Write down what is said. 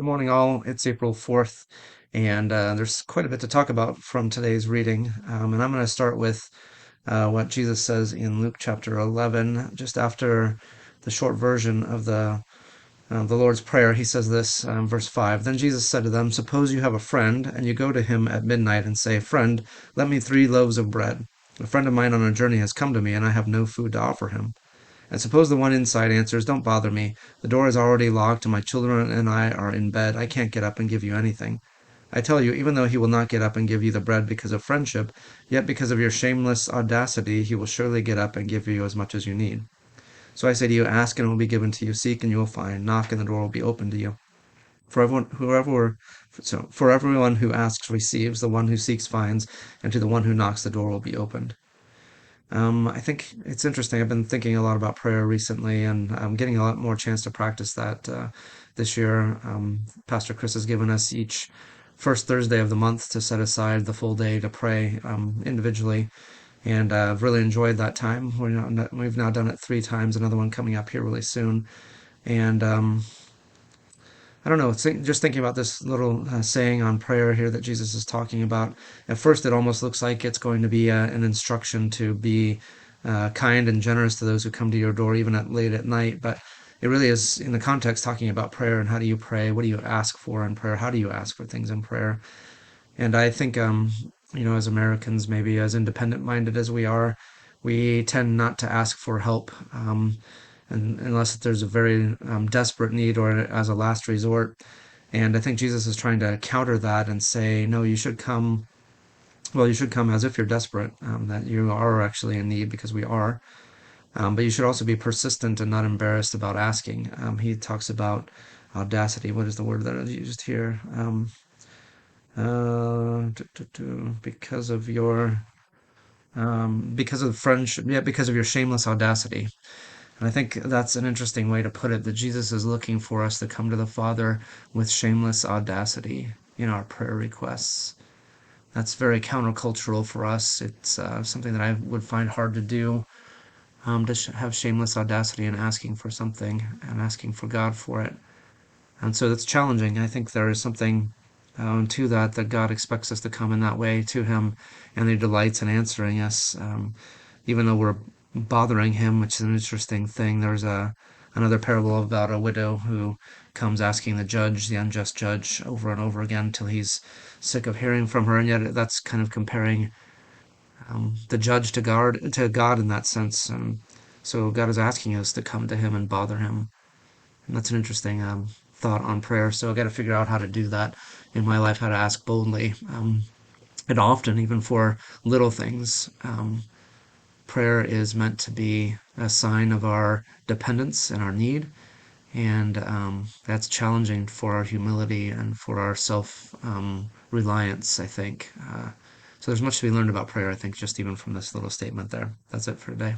Good morning, all. It's April 4th, and there's quite a bit to talk about from today's reading. And I'm going to start with what Jesus says in Luke chapter 11, just after the short version of the Lord's Prayer. He says this, verse 5. Then Jesus said to them, "Suppose you have a friend, and you go to him at midnight and say, 'Friend, let me 3 loaves of bread. A friend of mine on a journey has come to me, and I have no food to offer him.' And suppose the one inside answers, 'Don't bother me. The door is already locked, and my children and I are in bed. I can't get up and give you anything.' I tell you, even though he will not get up and give you the bread because of friendship, yet because of your shameless audacity, he will surely get up and give you as much as you need. So I say to you, ask and it will be given to you, seek and you will find, knock and the door will be opened to you. For everyone who asks receives, the one who seeks finds, and to the one who knocks the door will be opened." I think it's interesting. I've been thinking a lot about prayer recently, and I'm getting a lot more chance to practice that this year. Pastor Chris has given us each first Thursday of the month to set aside the full day to pray individually, and I've really enjoyed that time. We've now done it 3 times. Another one coming up here really soon, and I don't know. Just thinking about this little saying on prayer here that Jesus is talking about. At first, it almost looks like it's going to be an instruction to be kind and generous to those who come to your door, even at late at night. But it really is, in the context, talking about prayer and how do you pray? What do you ask for in prayer? How do you ask for things in prayer? And I think, as Americans, maybe as independent-minded as we are, we tend not to ask for help. And unless there's a very desperate need or as a last resort. And I think Jesus is trying to counter that and say, no, you should come. Well, you should come as if you're desperate, that you are actually in need because we are. But you should also be persistent and not embarrassed about asking. He talks about audacity. What is the word that is used here? Because of your because of friendship, yeah, because of your shameless audacity. And I think that's an interesting way to put it, that Jesus is looking for us to come to the Father with shameless audacity in our prayer requests. That's very countercultural for us. It's something that I would find hard to do, to have shameless audacity in asking for something and asking for God for it. And so that's challenging. I think there is something to that God expects us to come in that way to Him, and He delights in answering us, even though we're bothering Him, which is an interesting thing. There's another parable about a widow who comes asking the unjust judge, over and over again till he's sick of hearing from her, and yet that's kind of comparing the judge to God in that sense. And so God is asking us to come to Him and bother Him. And that's an interesting thought on prayer. So I got to figure out how to do that in my life, how to ask boldly, and often, even for little things. Prayer is meant to be a sign of our dependence and our need, and that's challenging for our humility and for our self reliance, I think. So there's much to be learned about prayer, I think, just even from this little statement there. That's it for today.